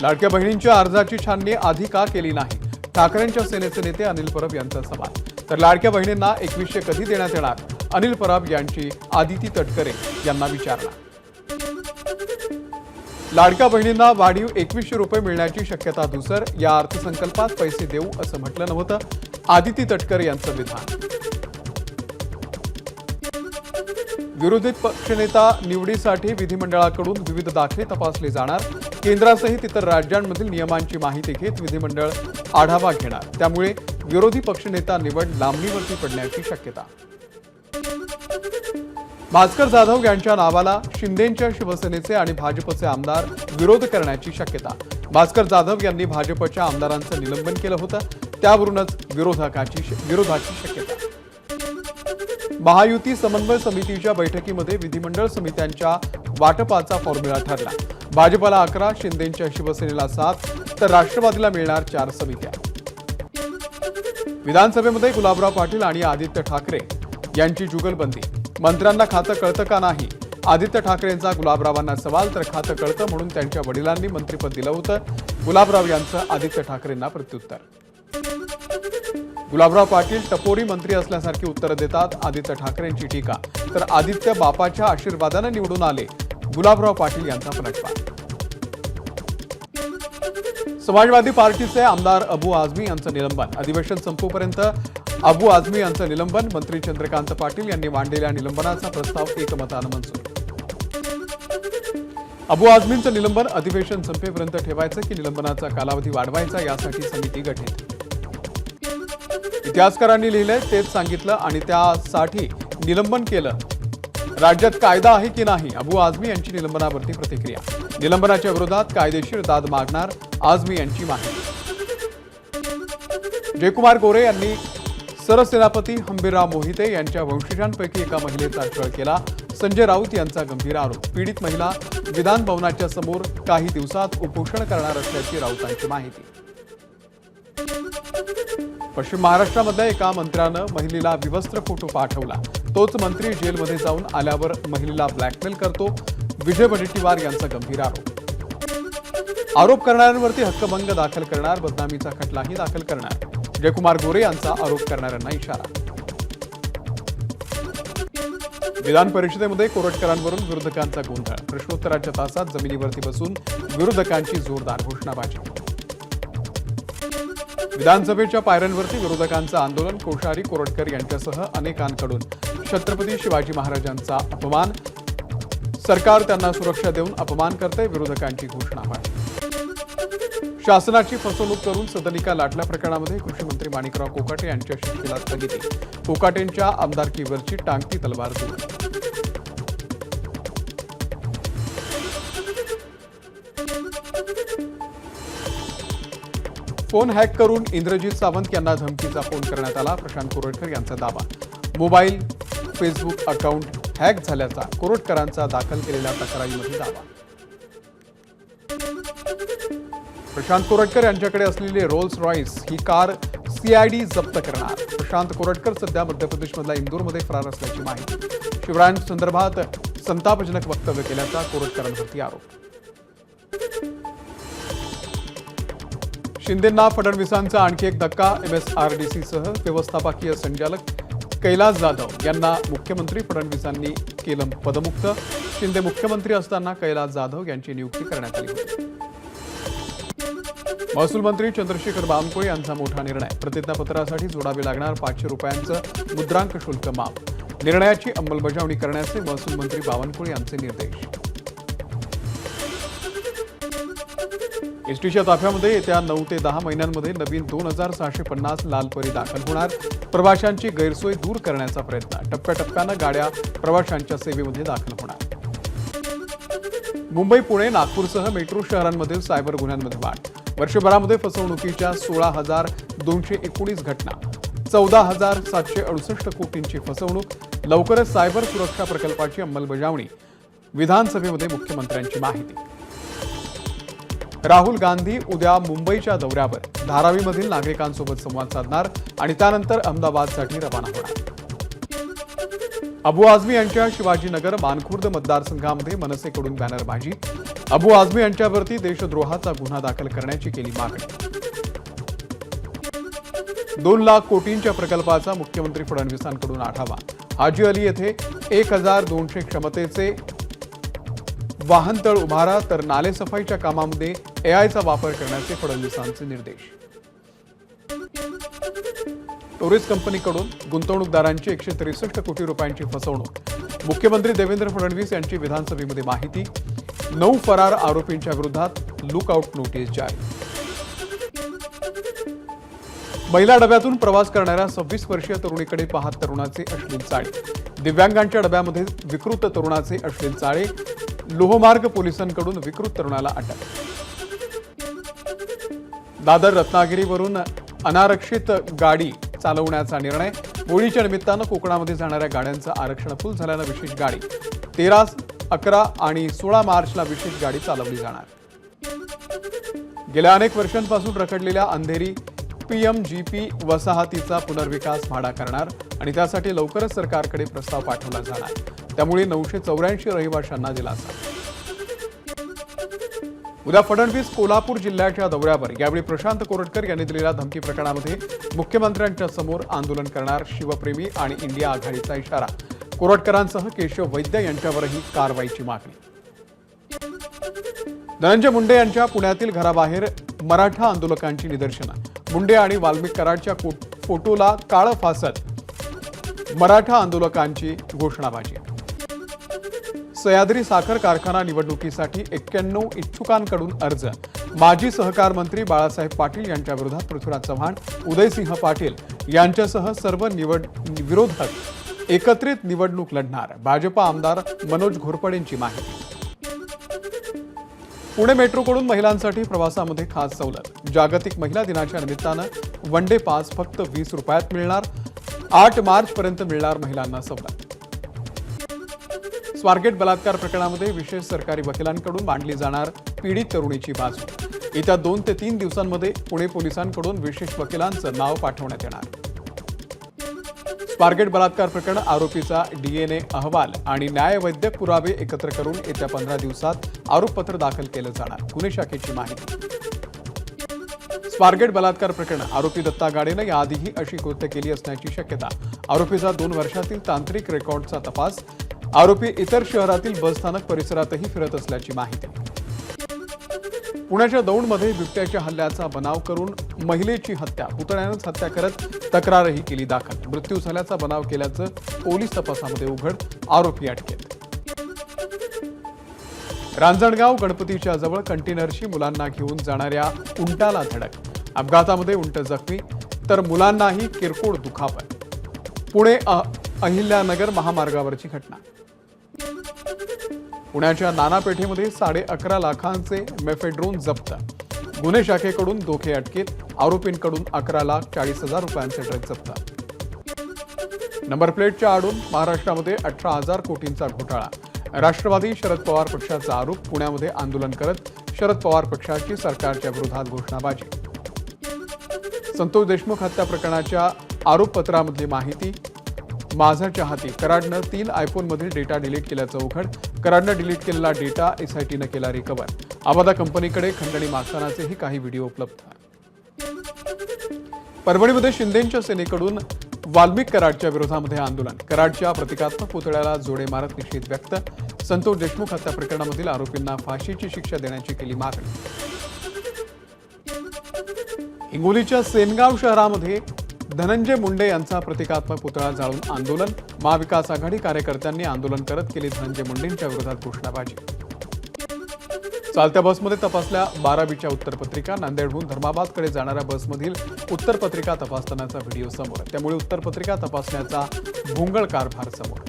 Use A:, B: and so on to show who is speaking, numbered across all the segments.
A: लाडक्या बहिणींच्या अर्जाची छाननी आधी का केली नाही? ठाकरेंच्या सेनेचे नेते अनिल परब यांचा सवाल। तर लाडक्या बहिणींना 2100 कधी देण्यात येणार? अनिल परब यांची आदिती तटकरे यांना विचारला। लाडक्या बहिणींना वाढीव 2100 रुपये मिळण्याची शक्यता धुसर। या अर्थसंकल्पात पैसे देऊ असं म्हटलं नव्हतं, आदिती तटकरे यांचं विधान। विरोधी पक्षनेता निवडीसाठी विधिमंडळाकडून विविध दाखले तपासले जाणार। केंद्रासहित इतर राज्यांमधील नियमांची माहिती घेत विधिमंडळ आढावा घेणार। त्यामुळे विरोधी पक्षनेता निवड लांबणीवरती पडण्याची शक्यता। भास्कर जाधव यांच्या नावाला शिंदेंच्या शिवसेनेचे आणि भाजपचे आमदार विरोध करण्याची शक्यता। भास्कर जाधव यांनी भाजपच्या आमदारांचं निलंबन केलं होतं, त्यावरूनच विरोधाची शक्यता। महायुती समन्वय समितीच्या बैठकीमध्ये विधिमंडळ समित्यांच्या वाटपाचा फॉर्म्युला ठरला। भाजपला 11, शिंदेंच्या शिवसेनेला 7 तर राष्ट्रवादीला मिळणार 4 समित्या। विधानसभेमध्ये गुलाबराव पाटील आणि आदित्य ठाकरे यांची जुगलबंदी। मंत्र्यांना खातं कळतं का नाही? आदित्य ठाकरेंचा गुलाबरावांना सवाल। तर खातं कळतं म्हणून त्यांच्या वडिलांनी मंत्रिपद दिलं होतं, गुलाबराव यांचं आदित्य ठाकरेंना प्रत्युत्तर। गुलाबराव पाटील टपोरी मंत्री असल्यासारखी उत्तरं देतात, आदित्य ठाकरेंची टीका। तर आदित्य बापाच्या आशीर्वादाने निवडून आले, गुलाबराव पाटील यांचा पलटवार। समाजवादी पार्टीचे आमदार अबू आझमी यांचं निलंबन। अधिवेशन संपूपर्यंत अबू आझमी यांचं निलंबन। मंत्री चंद्रकांत पाटील यांनी मांडलेल्या निलंबनाचा प्रस्ताव एकमतानं मंजूर। अबू आझमींचं निलंबन अधिवेशन संपेपर्यंत ठेवायचं की निलंबनाचा कालावधी वाढवायचा, यासाठी समिती गठीत। इतिहासकारांनी लिहिलंय तेच सांगितलं आणि त्यासाठी निलंबन केलं। राज्यात कायदा आहे की नाही? अबू आझमी यांची निलंबनावरती प्रतिक्रिया। निलंबनाच्या विरोधात कायदेशीर दाद मागणार, आझमी यांची माहिती। जयकुमार गोरे यांनी सरसेनापती हंबीरराव मोहिते यांच्या वंशजांपैकी एका महिलेचा छळ केला। संजय राऊत यांचा गंभीर आरोप। पीडित महिला विधान भवनाच्या समोर काही दिवसात उपोषण करणार असल्याची राऊतांची माहिती। पश्चिम महाराष्ट्रामध्ये एका मंत्र्यानं महिलेला विवस्त्र फोटो पाठवला। तोच मंत्री जेलमध्ये जाऊन आल्यावर महिलेला ब्लॅकमेल करतो, विजय वडेट्टीवार यांचा गंभीर आरोप। आरोप करणाऱ्यांवरती हक्कभंग दाखल करणार, बदनामीचा खटलाही दाखल करणार, जयकुमार गोरे यांचा आरोप करणाऱ्यांना इशारा। विधान परिषदेमध्ये कोरटकरांवरून विरोधकांचा गोंधळ। प्रश्नोत्तराच्या तासात जमिनीवरती बसून विरोधकांची जोरदार घोषणाबाजी। विधानसभेच्या पायऱ्यांवरती विरोधकांचं आंदोलन। कोश्यारी, कोरटकर यांच्यासह अनेकांकडून छत्रपती शिवाजी महाराजांचा अपमान। सरकार त्यांना सुरक्षा देऊन अपमान करते, विरोधकांची घोषणाबाजी। शासनाची फसवणूक करून सदनिका लाटल्या प्रकरणामध्ये कृषी मंत्री माणिकराव कोकाटे यांच्या शिक्षेला स्थगिती। कोकाटेंच्या आमदारकीवरची टांगती तलवार दूर। फोन हॅक करून इंद्रजित सावंत यांना धमकीचा फोन करण्यात आला, प्रशांत कोरटकर यांचा दावा। मोबाईल, फेसबुक अकाउंट हॅक झाल्याचा कोरटकरांचा दाखल केलेल्या तक्रारीमध्ये दावा। प्रशांत कोरटकर यांच्याकडे असलेली रोल्स रॉयस ही कार सीआयडी जप्त करणार। प्रशांत कोरटकर सध्या मध्य प्रदेशमधल्या इंदूरमध्ये फरार असल्याची माहिती। शिवरायांसंदर्भात संतापजनक वक्तव्य केल्याचा कोरटकरांवरती आरोप। शिंदेंना फडणवीसांचा आणखी एक धक्का। MSRDCसह व्यवस्थापकीय संचालक कैलास जाधव यांना मुख्यमंत्री फडणवीसांनी केलं पदमुक्त। शिंदे मुख्यमंत्री असताना कैलास जाधव यांची नियुक्ती करण्यात आली होती। महसूल मंत्री चंद्रशेखर बावनकुळे यांचा मोठा निर्णय। प्रतिज्ञापत्रासाठी जोडावे लागणार 500 रुपयांचं मुद्रांक शुल्क माफ। निर्णयाची अंमलबजावणी करण्याचे महसूल मंत्री बावनकुळे यांचे निर्देश। एसटीच्या ताफ्यामध्ये येत्या 9 ते 10 महिन्यांमध्ये नवीन 2650 लालपरी दाखल होणार। प्रवाशांची गैरसोय दूर करण्याचा प्रयत्न। टप्प्याटप्प्यानं गाड्या प्रवाशांच्या सेवेमध्ये दाखल होणार। मुंबई, पुणे, नागपूरसह मेट्रो शहरांमधील सायबर गुन्ह्यांमध्ये वाढ। वर्षभरामध्ये फसवणुकीच्या 16,219 घटना। 14,768 कोटींची फसवणूक। लवकरच सायबर सुरक्षा प्रकल्पाची अंमलबजावणी। विधानसभेमध्ये मुख्यमंत्र्यांची माहिती। राहुल गांधी उद्या मुंबईच्या दौऱ्यावर। धारावीमधील नागरिकांसोबत संवाद साधणार आणि त्यानंतर अहमदाबादसाठी रवाना होणार। अबू आझमी यांच्या शिवाजीनगर मानखुर्द मतदारसंघामध्ये मनसेकडून बॅनरबाजी। अबू आझमी यांच्यावरती देशद्रोहाचा गुन्हा दाखल करण्याची केली मागणी. 2 लाख कोटींच्या प्रकल्पाचा मुख्यमंत्री फडणवीसांकडून आढावा. हाजी अली येथे 1200 क्षमतेचे वाहनतळ उभारा तर नालेसफाईच्या कामामध्ये एआयचा वापर करण्याचे फडणवीसांचे निर्देश. टुरिस्ट कंपनीकडून गुंतवणूकदारांची 163 कोटी रुपयांची फसवणूक. मुख्यमंत्री देवेंद्र फडणवीस यांची विधानसभेमध्ये माहिती. 9 फरार आरोपींच्या विरोधात लुकआउट नोटीस जारी. महिला डब्यातून प्रवास करणाऱ्या 26 वर्षीय तरुणीकडे पाहत तरुणाचे अश्लील चाळे. दिव्यांगांच्या डब्यामध्ये विकृत तरुणाचे अश्लील चाळे. लोहमार्ग पोलिसांकडून विकृत तरुणाला अटक. दादर रत्नागिरीवरून अनारक्षित गाडी चालवण्याचा निर्णय. होळीच्या निमित्तानं कोकणामध्ये जाणाऱ्या गाड्यांचं आरक्षण फुल झाल्यानं विशेष गाडी. 13, 11 आणि 16 मार्चला विशेष गाडी चालवली जाणार. गेल्या अनेक वर्षांपासून रखडलेल्या अंधेरी पीएमजीपी वसाहतीचा पुनर्विकास म्हाडा करणार आणि त्यासाठी लवकरच सरकारकडे प्रस्ताव पाठवला जाणार. त्यामुळे 984 रहिवाशांना दिलासा. उद्या फडणवीस कोल्हापूर जिल्ह्याच्या दौऱ्यावर. यावेळी प्रशांत कोरटकर यांनी दिलेल्या धमकी प्रकरणामध्ये मुख्यमंत्र्यांच्या समोर आंदोलन करणार शिवप्रेमी आणि इंडिया आघाडीचा इशारा. कोरटकरांसह केशव वैद्य यांच्यावरही कारवाईची मागणी. धनंजय मुंडे यांच्या पुण्यातील घराबाहेर मराठा आंदोलकांची निदर्शनं. मुंडे आणि वाल्मिक कराडच्या फोटोला काळं फासत मराठा आंदोलकांची घोषणाबाजी. सह्याद्री साखर कारखाना निवडणुकीसाठी 91 इच्छुकांकडून अर्ज. माजी सहकार मंत्री बाळासाहेब पाटील यांच्या विरोधात पृथ्वीराज चव्हाण, उदयसिंह पाटील यांच्यासह सर्व विरोधक एकत्रित निवडणूक लढणार. भाजपा आमदार मनोज घोरपडेंची माहिती. पुणे मेट्रोकडून महिलांसाठी प्रवासामध्ये खास सवलत. जागतिक महिला दिनाच्या निमित्तानं वन डे पास फक्त 20 रुपयात मिळणार. 8 मार्चपर्यंत मिळणार महिलांना सवलत. स्वारगेट बलात्कार प्रकरणामध्ये विशेष सरकारी वकिलांकडून मांडली जाणार पीडित तरुणीची बाजू. येत्या 2 ते 3 दिवसांमध्ये पुणे पोलिसांकडून विशेष वकिलांचं नाव पाठवण्यात येणार. स्वारगेट बलात्कार प्रकरण आरोपीचा डीएनए अहवाल आणि न्यायवैद्यक पुरावे एकत्र करून येत्या 15 दिवसात आरोपपत्र दाखल केलं जाणार. गुन्हे शाखेची माहिती. स्वारगेट बलात्कार प्रकरण आरोपी दत्ता गाडेनं याआधीही अशी कृत्य केली असण्याची शक्यता. आरोपीचा 2 वर्षातील तांत्रिक रेकॉर्डचा तपास. आरोपी इतर शहरातील बसस्थानक परिसरातही फिरत असल्याची माहिती. पुण्याच्या दौंडमध्ये बिबट्याच्या हल्ल्याचा बनाव करून महिलेची हत्या. पुतण्यानंच हत्या करत तक्रारही केली दाखल. मृत्यू झाल्याचा बनाव केल्याचं पोलीस तपासामध्ये उघड. आरोपी अटकेत. रांजणगाव गणपतीच्या जवळ कंटेनरशी मुलांना घेऊन जाणाऱ्या उंटाला धडक. अपघातामध्ये उंट जखमी तर मुलांनाही किरकोळ दुखापत. पुणे अहिल्यानगर महामार्गावरची घटना. पुण्याच्या नाना पेठेमध्ये 11.5 लाखांचे मेफेड्रोन जप्त. गुन्हे शाखेकडून दोघे अटकेत. आरोपींकडून 11,40,000 रुपयांचे ड्रग जप्त. नंबर प्लेटच्या आडून महाराष्ट्रामध्ये 18,000 कोटींचा घोटाळा. राष्ट्रवादी शरद पवार पक्षाचा आरोप. पुण्यामध्ये आंदोलन करत शरद पवार पक्षाची सरकारच्या विरोधात घोषणाबाजी. संतोष देशमुख हत्या प्रकरणाच्या आरोपपत्रामधली माहिती. माझा चाहती. कराडनं 3 आयफोनमधील डेटा डिलीट केल्याचं उघड. कराडनं डिलीट केलेला डेटा एसआयटीनं केला रिकव्हर. आबादा कंपनीकडे खंडणी मागतानाचेही काही व्हिडिओ उपलब्ध. परभणीमध्ये शिंदेंच्या सेनेकडून वाल्मिक कराडच्या विरोधामध्ये आंदोलन. कराडच्या प्रतिकात्मक पुतळ्याला जोडे मारत निषेध व्यक्त. संतोष देशमुख हत्या प्रकरणामधील आरोपींना फाशीची शिक्षा देण्याची केली मागणी. हिंगोलीच्या सेनगाव शहरामध्ये धनंजय मुंडे यांचा प्रतिकात्मक पुतळा जाळून आंदोलन. महाविकास आघाडी कार्यकर्त्यांनी आंदोलन करत केली धनंजय मुंडेंच्या विरोधात घोषणाबाजी. चालत्या बसमध्ये तपासल्या 12वीच्या उत्तरपत्रिका. नांदेडहून धर्माबादकडे जाणाऱ्या बसमधील उत्तरपत्रिका तपासतानाचा व्हिडिओ समोर. त्यामुळे उत्तरपत्रिका तपासण्याचा भोंगळ कारभार समोर.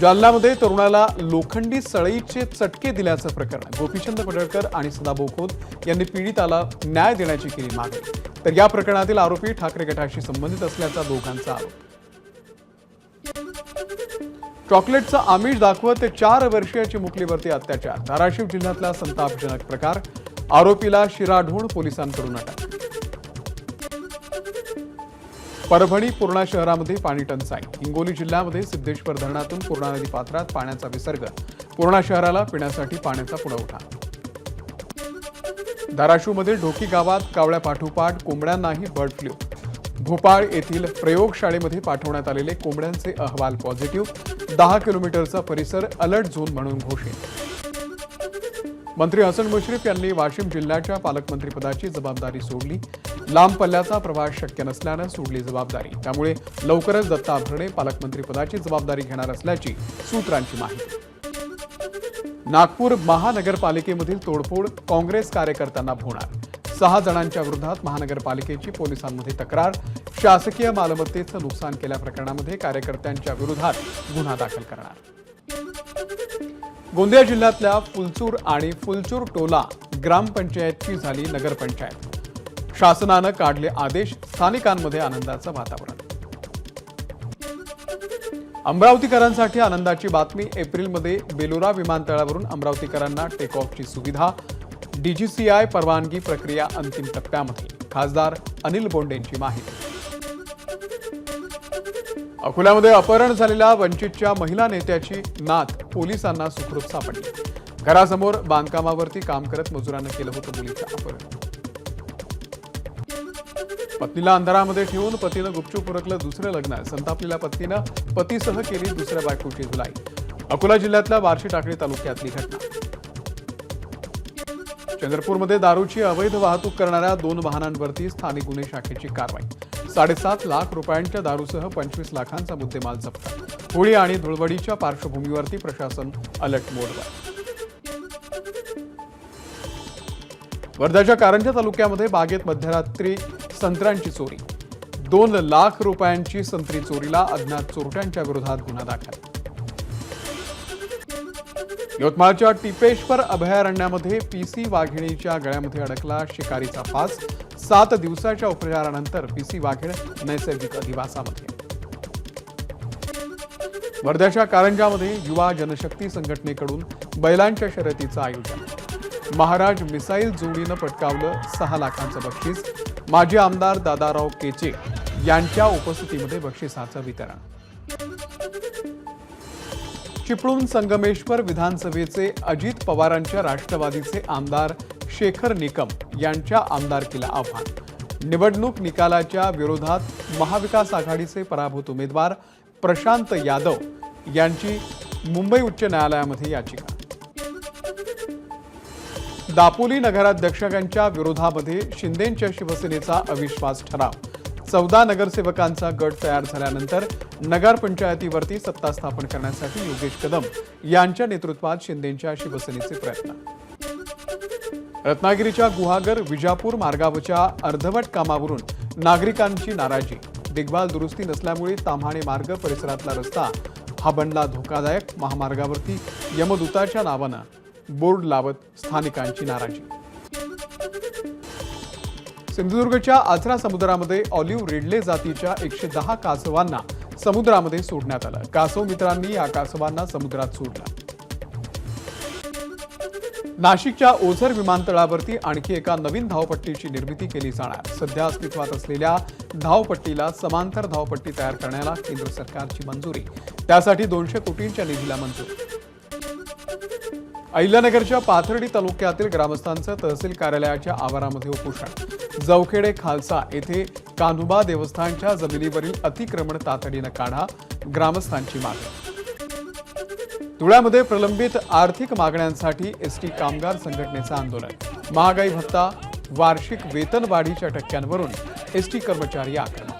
A: जालन्यामध्ये तरुणाला लोखंडी सळईचे चटके दिल्याचं प्रकरण. गोपीचंद पडळकर आणि सदाभाऊ खोत यांनी पीडिताला न्याय देण्याची केली मागणी. तर या प्रकरणातील आरोपी ठाकरे गटाशी संबंधित असल्याचा दोघांचा आरोप. चॉकलेटचं आमिष दाखवत 4 वर्षीय चिमुकलीवरती अत्याचार. धाराशिव जिल्ह्यातला संतापजनक प्रकार. आरोपीला शिराढोण पोलिसांकडून अटक. परभणी पूर्णा शहरामध्ये पाणी टंचाई. हिंगोली जिल्ह्यामध्ये सिद्धेश्वर धरणातून पूर्णा नदी पात्रात पाण्याचा विसर्ग. पूर्णा शहराला पिण्यासाठी पाण्याचा पुरवठा. धाराशिवमधील ढोकी गावात कावळ्या पाठोपाठ कोंबड्यांनाही बर्ड फ्लू. भोपाळ येथील प्रयोगशाळेमध्ये पाठवण्यात आलेले कोंबड्यांचे अहवाल पॉझिटिव्ह. 10 किलोमीटरचा परिसर अलर्ट झोन म्हणून घोषित. मंत्री हसन मुश्रीफ यांनी वाशिम जिल्ह्याच्या पालकमंत्रीपदाची जबाबदारी सोडली. लांब पल्ल्याचा प्रवास शक्य नसल्यानं सोडली जबाबदारी. त्यामुळे लवकरच दत्ता भरणे पालकमंत्रीपदाची जबाबदारी घेणार असल्याची सूत्रांची माहिती. नागपूर महानगरपालिकेमधील तोडफोड, काँग्रेस कार्यकर्त्यांना भोवणार. 6 जणांच्या विरोधात महानगरपालिकेची पोलिसांमध्ये तक्रार. शासकीय मालमत्तेचं नुकसान केल्याप्रकरणामध्ये कार्यकर्त्यांच्या विरोधात गुन्हा दाखल करणार. गोंदिया जिल्ह्यातल्या फुलचूर आणि फुलचूर टोला ग्रामपंचायतची झाली नगरपंचायत. शासनानं काढले आदेश. स्थानिकांमध्ये आनंदाचं वातावरण. अमरावतीकरांसाठी आनंदाची बातमी. एप्रिलमध्ये बेलोरा विमानतळावरून अमरावतीकरांना टेक ऑफची सुविधा. DGCI परवानगी प्रक्रिया अंतिम टप्प्यामध्ये. खासदार अनिल बोंडेंची माहिती. अकोल्यामध्ये अपहरण झालेल्या वंचितच्या महिला नेत्याची नात पोलिसांना सुखरूप सापडली. घरासमोर बांधकामावरती काम करत मजुरांना केलं होतं मुलीचं अपहरण. पत्नीला अंधारामध्ये ठेवून पतीनं गुपचूप उरकलं दुसरं लग्न. संतापलेल्या पत्नीनं पतीसह केली दुसऱ्या बायकोची धुलाई. अकोला जिल्ह्यातल्या बार्शी टाकळी तालुक्यातली घटना. चंद्रपूरमध्ये दारूची अवैध वाहतूक करणाऱ्या 2 वाहनांवरती स्थानिक गुन्हे शाखेची कारवाई. 7.5 लाख रुपयांच्या दारूसह 25 लाखांचा मुद्देमाल जप्त. होळी आणि धुळवडीच्या पार्श्वभूमीवरती प्रशासन अलर्ट मोडवर. वर्ध्याच्या कारंजा तालुक्यामध्ये बागेत मध्यरात्री संत्र्यांची चोरी. 2 लाख रुपयांची संत्री चोरीला अज्ञात चोरट्यांच्या विरोधात गुन्हा दाखल. यवतमाळच्या टिपेश्वर अभयारण्यामध्ये PC वाघिणीच्या गळ्यामध्ये अडकला शिकारीचा फास. 7 दिवसाच्या उपचारानंतर PC वाघीण नैसर्गिक अधिवासामध्ये. वर्ध्याच्या कारंजामध्ये युवा जनशक्ती संघटनेकडून बैलांच्या शर्यतीचं आयोजन. महाराज मिसाईल जोडीनं पटकावलं 6 लाखांचं बक्षीस. माजी आमदार दादाराव केचे यांच्या उपस्थितीमध्ये बक्षिसाचं वितरण. चिपळूण संगमेश्वर विधानसभेचे अजित पवारांच्या राष्ट्रवादीचे आमदार शेखर निकम यांच्या आमदारकीला आव्हान. निवडणूक निकालाच्या विरोधात महाविकास आघाडीचे पराभूत उमेदवार प्रशांत यादव यांची मुंबई उच्च न्यायालयामध्ये याचिका. दापोली नगराध्यक्षांच्या विरोधामध्ये शिंदेंच्या शिवसेनेचा अविश्वास ठराव. 14 नगरसेवकांचा गट तयार झाल्यानंतर नगरपंचायतीवरती सत्ता स्थापन करण्यासाठी योगेश कदम यांच्या नेतृत्वात शिंदेंच्या शिवसेनेचे प्रयत्न. रत्नागिरीच्या गुहागर विजापूर मार्गावरच्या अर्धवट कामावरून नागरिकांची नाराजी. देखभाल दुरुस्ती नसल्यामुळे ताम्हाणे मार्ग परिसरातला रस्ता हा बनला धोकादायक. महामार्गावरती यमदूताच्या नावानं बोर्ड लावत स्थानिकांची नाराजी. सिंधुदुर्गच्या आचरा समुद्रामध्ये ऑलिव्ह रिडले जातीच्या 110 कासवांना समुद्रामध्ये सोडण्यात आलं. कासव मित्रांनी या कासवांना समुद्रात सोडलं. नाशिकच्या ओझर विमानतळावरती आणखी एका नवीन धावपट्टीची निर्मिती केली जाणार. सध्या अस्तित्वात असलेल्या धावपट्टीला समांतर धावपट्टी तयार करण्याला केंद्र सरकारची मंजुरी. त्यासाठी 200 कोटींच्या निधीला मंजूर. अहिल्यानगरच्या पाथर्डी तालुक्यातील ग्रामस्थांचं तहसील कार्यालयाच्या आवारामध्ये उपोषण. जवखेडे खालसा येथे कान्होबा देवस्थानच्या जमिनीवरील अतिक्रमण तातडीनं काढा, ग्रामस्थांची मागणी. धुळ्यामध्ये प्रलंबित आर्थिक मागण्यांसाठी एसटी कामगार संघटनेचं आंदोलन. महागाई भत्ता, वार्षिक वेतन वाढीच्या टक्क्यांवरून एसटी कर्मचारी आक्रमक.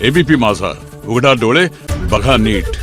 B: एबीपी माझा, उघडा डोळे बघा नीट.